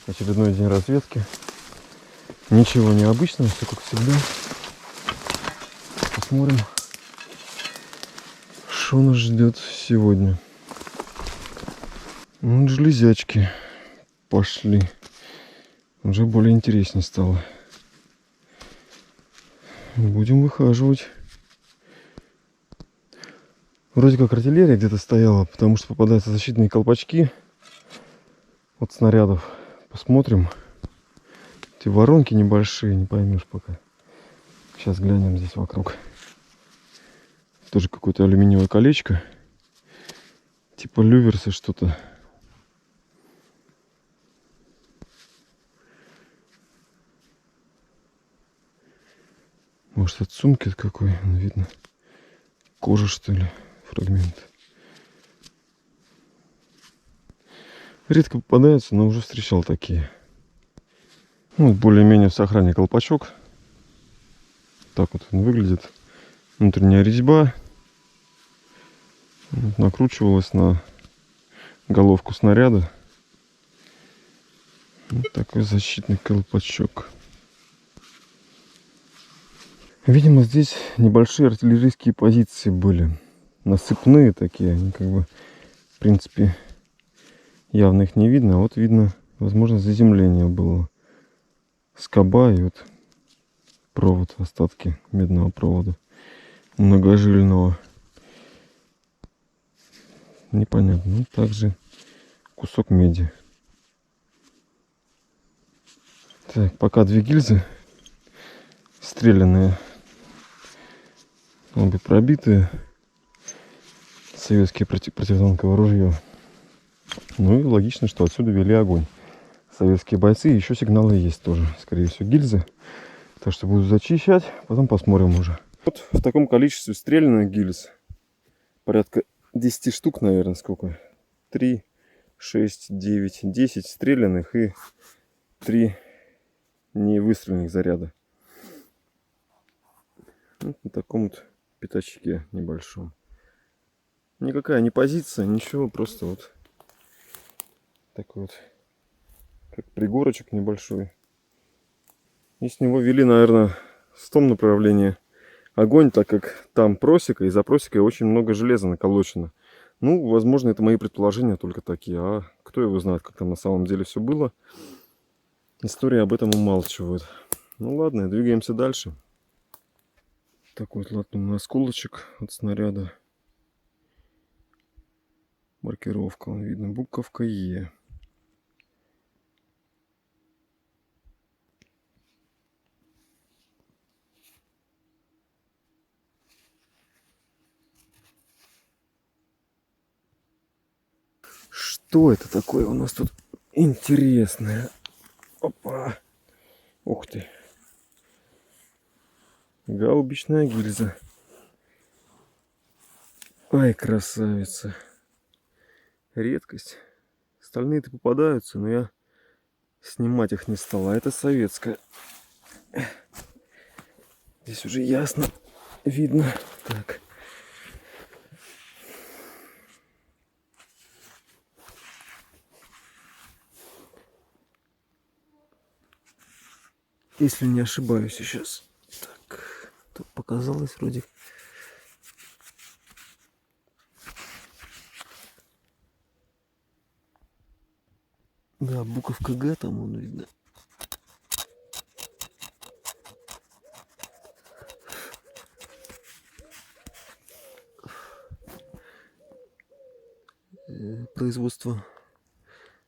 Очередной день разведки. Ничего необычного, все как всегда. Посмотрим, что нас ждет сегодня. Вот железячки пошли. Уже более интереснее стало. Будем выхаживать. Вроде как артиллерия где-то стояла, потому что попадаются защитные колпачки от снарядов. Посмотрим. Эти воронки небольшие, не поймешь пока. Сейчас глянем здесь вокруг. Тоже какое-то алюминиевое колечко. Типа люверса что-то. Может, от сумки какой, видно. Кожа, что ли, фрагмент. Редко попадаются, но уже встречал такие. Ну, более-менее в сохранении колпачок. Так вот он выглядит. Внутренняя резьба. Вот, накручивалась на головку снаряда. Вот такой защитный колпачок. Видимо, здесь небольшие артиллерийские позиции были. Насыпные такие. Они как бы, в принципе, явно их не видно. А вот видно, возможно, заземление было. Скоба и вот провод, остатки медного провода. Многожильного. Непонятно. Ну, также кусок меди. Так, пока две гильзы стрелянные. Обе пробитые. Советские противотанковое ружье. Ну и логично, что отсюда вели огонь. Советские бойцы, еще сигналы есть тоже. Скорее всего, гильзы. Так что буду зачищать, потом посмотрим уже. Вот в таком количестве стрелянных гильз. Порядка 10 штук, наверное, сколько? 3, 6, 9, 10 стрелянных и 3 невыстреленных заряда. Вот на таком вот пятачке небольшом. Никакая не позиция, ничего, просто вот такой вот, как пригорочек небольшой. И с него вели, наверное, в том направлении огонь, так как там просека, и за просекой очень много железа наколочено. Ну, возможно, это мои предположения только такие, а кто его знает, как там на самом деле все было. История об этом умалчивает. Ну ладно, двигаемся дальше. Такой вот латунный осколочек от снаряда. Маркировка, он видно, буковка Е. Что это такое у нас тут интересное? Опа! Ух ты! Гаубичная гильза. Ай, красавица. Редкость. Остальные-то попадаются, но я снимать их не стал. А это советская. Здесь уже ясно видно. Так. Если не ошибаюсь сейчас. Так. Тут показалось вроде. Да, буковка Г там он видно. Производство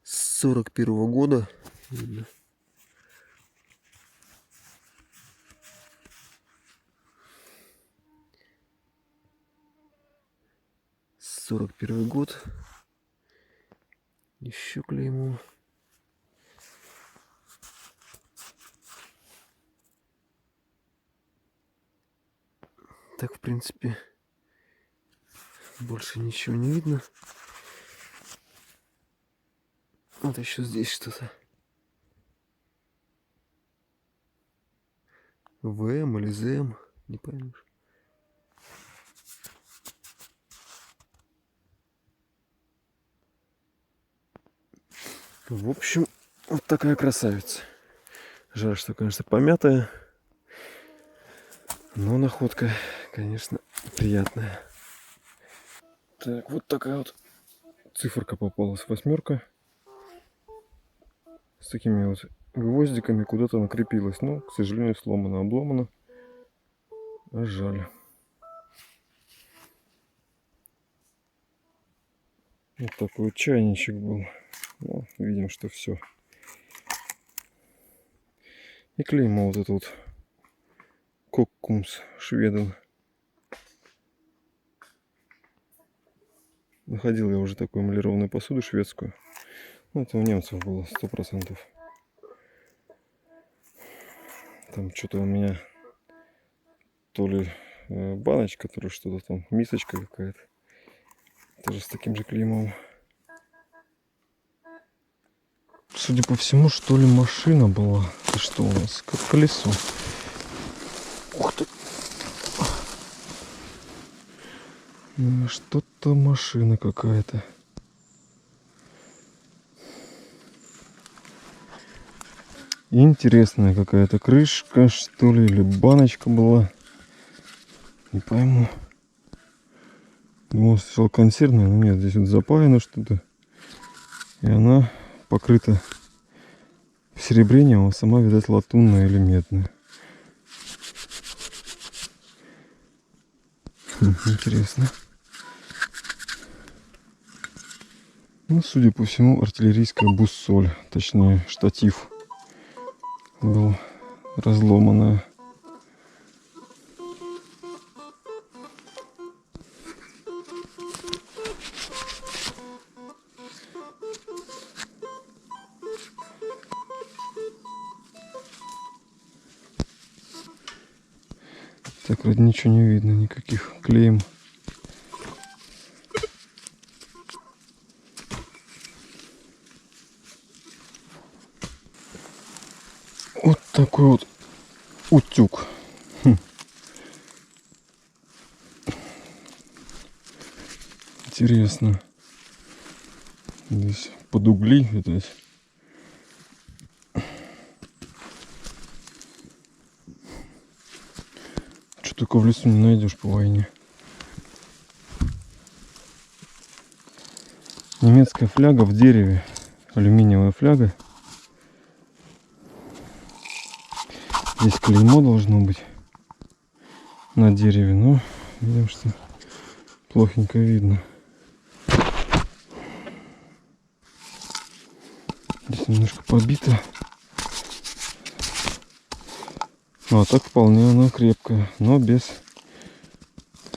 41-го года. Видно. Сорок первый год. Еще клеймо. Так, в принципе, больше ничего не видно. Вот еще здесь что-то. ВМ или ЗМ, не поймешь. В общем, Вот такая красавица. Жаль, что, конечно, помятая. Но находка, конечно, приятная. Так, вот такая вот циферка попалась. 8. С такими вот гвоздиками куда-то накрепилась. Но, к сожалению, сломана, обломана. А жаль. Вот такой вот чайничек был. Ну, видим, что все. И клеймо вот это вот. Коккумс Шведен. Находил я уже такую эмалированную посуду шведскую. Ну, это у немцев было 100%. Там что-то у меня то ли баночка, то ли что-то там, мисочка какая-то. Тоже с таким же клеймом. Судя по всему, что ли, машина была. Это что у нас? Как колесо. Ух ты! Что-то машина какая-то. Интересная какая-то крышка, что ли, или баночка была. Не пойму. Думал, сначала консервная, но нет, здесь вот запаяно что-то. И она покрыта серебрением, а сама, видать, латунная или медная. Интересно. Ну, судя по всему, артиллерийская буссоль, точнее, штатив был разломанная. Так, вроде ничего не видно, никаких клеем. Вот такой вот утюг. Интересно. Здесь под угли, видать. Что только в лесу не найдешь по войне. Немецкая фляга в дереве. Алюминиевая фляга. Здесь клеймо должно быть на дереве, но видим, что плохенько видно. Здесь немножко побито. А так вполне она крепкая, но без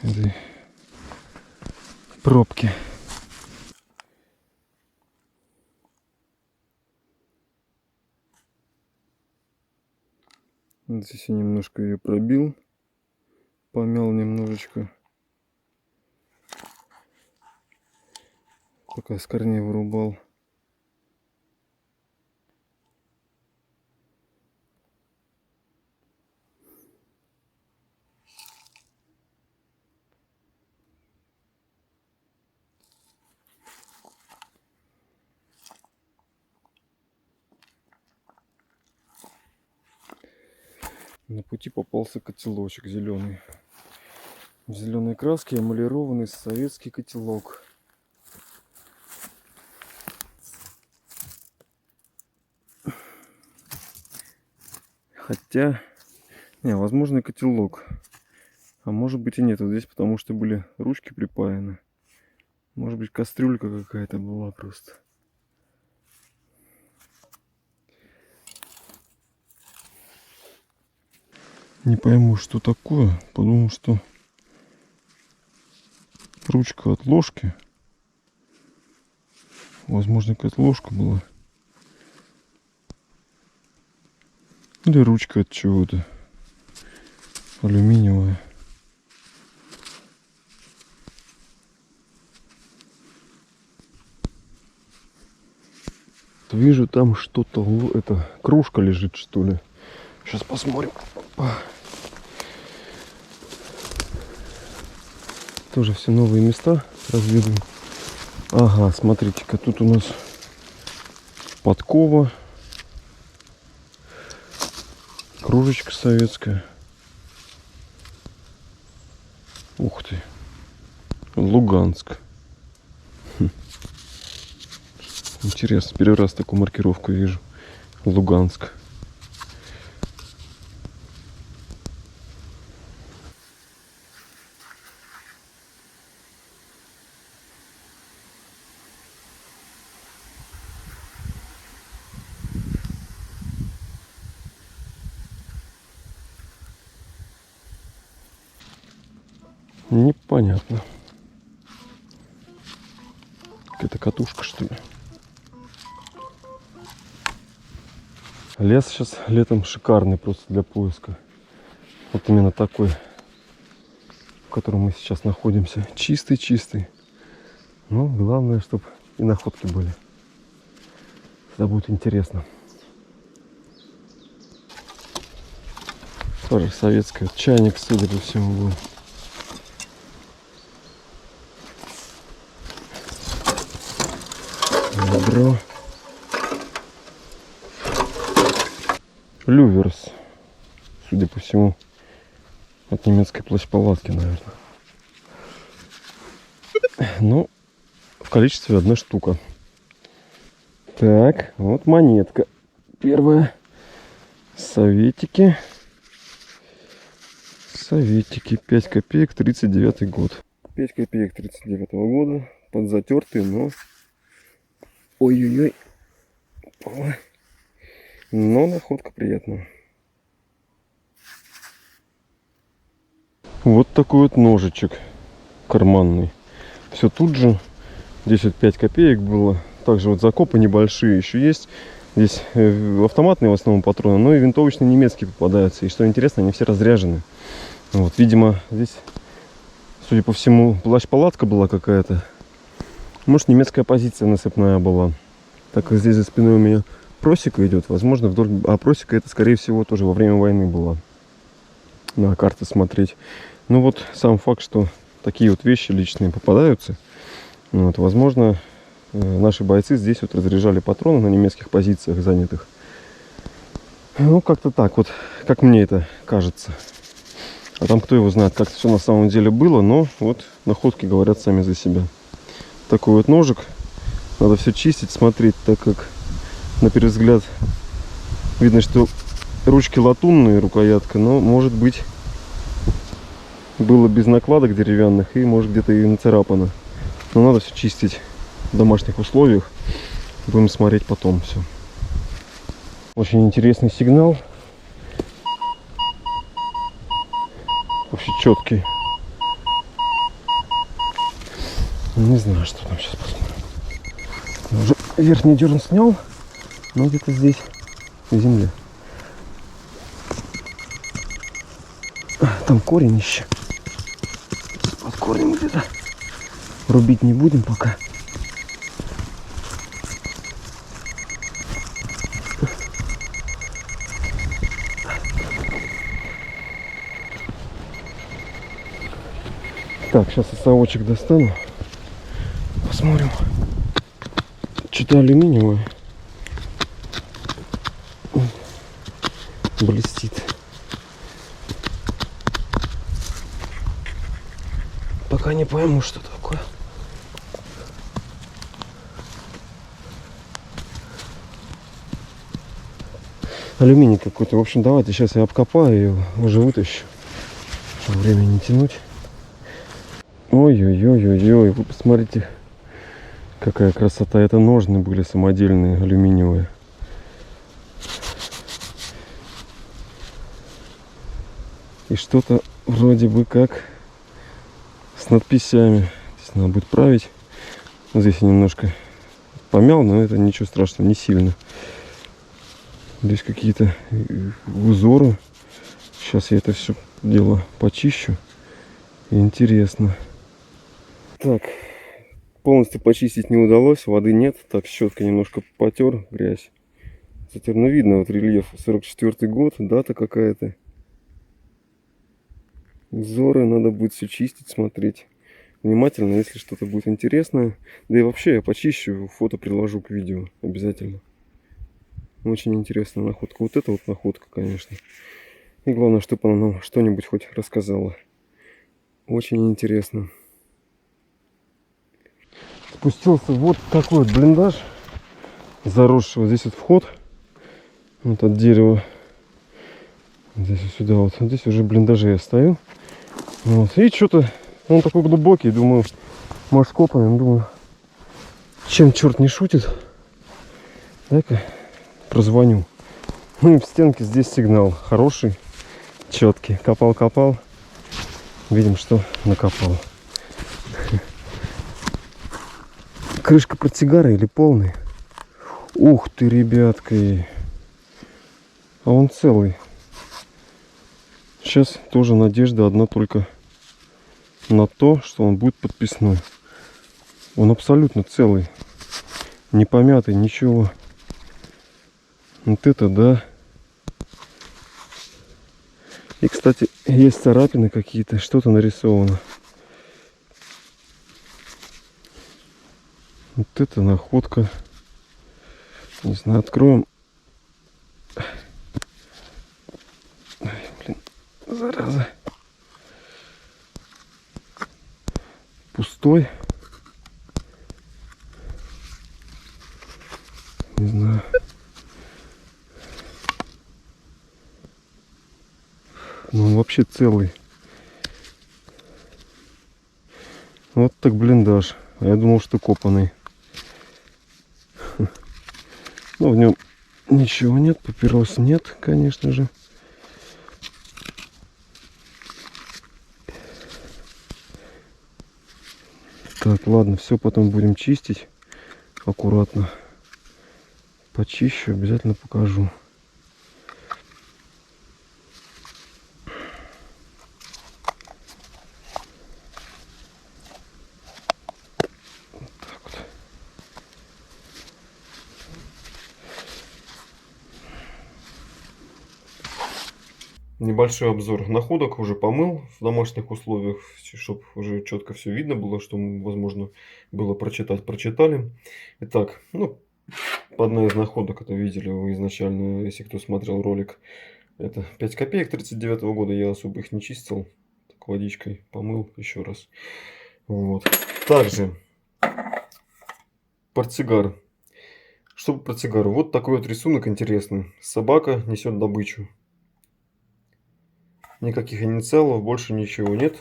этой пробки. Здесь я немножко ее пробил, помял немножечко, пока с корней вырубал. На пути попался котелочек зеленый. В зеленой краске эмалированный советский котелок. Хотя, не, возможно, котелок. А может быть и нет. Вот здесь потому что были ручки припаяны. Может быть, кастрюлька какая-то была просто. Не пойму, что такое. Подумал, что ручка от ложки. Возможно, какая-то ложка была. Или ручка от чего-то. Алюминиевая. Вижу, там что-то, это кружка лежит, что ли. Сейчас посмотрим. Тоже все новые места разведываем. Ага, смотрите-ка, тут у нас подкова Кружечка советская. Ух ты. Луганск. Интересно, первый раз такую маркировку вижу. Луганск. Непонятно. Какая-то катушка, что ли? Лес сейчас летом шикарный просто для поиска. Вот именно такой, в котором мы сейчас находимся. Чистый-чистый. Но главное, чтобы и находки были. Тогда будет интересно. Тоже советский вот чайник, судя по всему, был. Добро. Люверс, судя по всему, от немецкой плащ-палатки, наверное. Ну, в количестве одна штука. Так, вот монетка. Первая. Советики. Советики. 5 копеек, 39 год. 5 копеек 39 года. Подзатертый, но... Ой-ой-ой. Но находка приятная. Вот такой вот ножичек карманный. Все тут же. Здесь вот 5 копеек было. Также вот закопы небольшие еще есть. Здесь автоматные в основном патроны, но и винтовочные немецкие попадаются. И что интересно, они все разряжены. Вот, видимо, здесь, судя по всему, плащ-палатка была какая-то. Может, немецкая позиция насыпная была. Так как здесь за спиной у меня просека идет, возможно, вдоль... А просека это, скорее всего, тоже во время войны была. На карты смотреть. Ну вот, сам факт, что такие вот вещи личные попадаются. Вот, возможно, наши бойцы здесь вот разряжали патроны на немецких позициях занятых. Ну, как-то так вот, как мне это кажется. А там кто его знает, как это все на самом деле было. Но вот находки говорят сами за себя. Такой вот ножик. Надо все чистить, смотреть, так как на первый взгляд видно, что ручки латунные, рукоятка. Но может быть было без накладок деревянных и может где-то и нацарапано. Но надо все чистить в домашних условиях. Будем смотреть потом все. Очень интересный сигнал. Вообще четкий. Не знаю, что там, сейчас посмотрим. Уже верхний дерн снял, но где-то здесь в земле. Там корень еще. Под корнем где-то. Рубить не будем пока. Так, сейчас я совочек достану. Посмотрим. Что-то алюминиевое. Блестит. Пока не пойму, что такое. Алюминий какой-то. В общем, давайте сейчас я обкопаю ее, уже вытащу. Чтобы время не тянуть. Ой-ой-ой-ой-ой. Вы посмотрите, какая красота. Это ножны были самодельные, алюминиевые. И что-то вроде бы как с надписями. Здесь надо будет править. Вот здесь я немножко помял, но это ничего страшного, не сильно. Здесь какие-то узоры. Сейчас я это все дело почищу. Интересно. Так, полностью почистить не удалось, воды нет. Так, щеткой немножко потер грязь. Затер, ну видно, вот рельеф 44 год, дата какая-то. Узоры, надо будет все чистить, смотреть внимательно, если что-то будет интересное. Да и вообще я почищу, фото приложу к видео обязательно. Очень интересная находка. Вот это вот находка, конечно. И главное, чтобы она нам что-нибудь хоть рассказала. Очень интересно. Спустился вот такой вот блиндаж заросший. Вот здесь вот вход. Вот от дерева. Здесь вот сюда вот. Здесь уже в блиндаже я стою. Вот. И что-то он такой глубокий. Думаю, может копаем. Думаю, чем черт не шутит. Дай-ка прозвоню. Ну и в стенке здесь сигнал хороший, четкий. Копал. Видим, что накопал. Крышка портсигара или полный? Ух ты, ребятки. А он целый. Сейчас тоже надежда одна только на то, что он будет подписной. Он абсолютно целый. Не помятый, ничего. Вот это да. И, кстати, есть царапины какие-то, что-то нарисовано. Вот это находка. Не знаю, откроем. Ай, блин, зараза. Пустой. Не знаю. Ну, он вообще целый. Вот так блиндаж. А я думал, что копанный. Но в нем ничего нет. Папирос нет, конечно же. Так, ладно, все потом будем чистить. Аккуратно. Почищу, обязательно покажу. Небольшой обзор находок, уже помыл в домашних условиях, чтобы уже четко все видно было, что возможно было прочитать, прочитали. Итак, ну, одна из находок, это видели вы изначально, если кто смотрел ролик, это 5 копеек 39 года, я особо их не чистил, так водичкой помыл еще раз. Вот. Также портсигар. Что по портсигару? Вот такой вот рисунок интересный. Собака несет добычу. Никаких инициалов, больше ничего нет.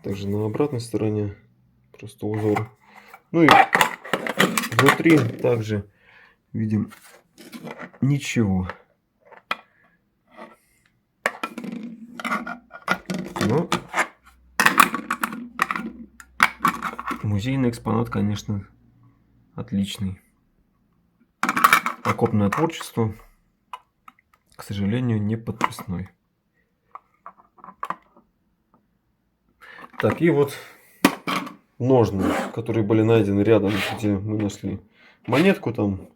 Также на обратной стороне просто узор. Ну и внутри также видим ничего. Но музейный экспонат, конечно, отличный. Окопное творчество, к сожалению, не подписной. Так, и вот ножны, которые были найдены рядом, где мы нашли монетку там.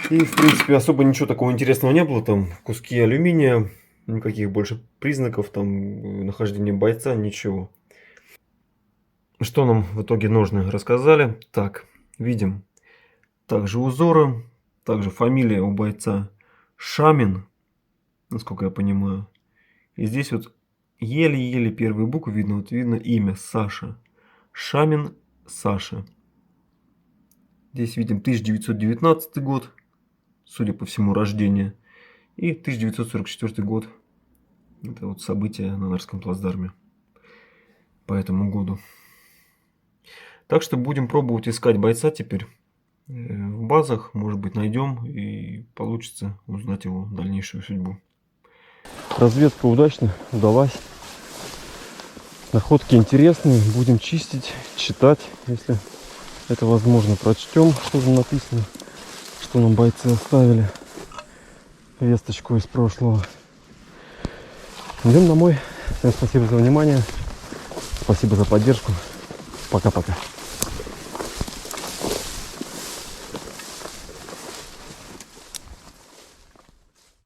И, в принципе, особо ничего такого интересного не было. Там куски алюминия, никаких больше признаков, там нахождения бойца, ничего. Что нам в итоге ножны рассказали? Так, видим также узоры, также фамилия у бойца Шамин, насколько я понимаю. И здесь вот еле-еле первые буквы видно, вот видно имя Саша. Шамин Саша. Здесь видим 1919 год, судя по всему, рождение. И 1944 год. Это вот события на Нарвском плацдарме по этому году. Так что будем пробовать искать бойца теперь в базах. Может быть, найдем и получится узнать его дальнейшую судьбу. Разведка удачно удалась. Находки интересные. Будем чистить, читать, если это возможно. Прочтем, что там написано, что нам бойцы оставили. Весточку из прошлого. Идем домой. Всем спасибо за внимание. Спасибо за поддержку. Пока-пока.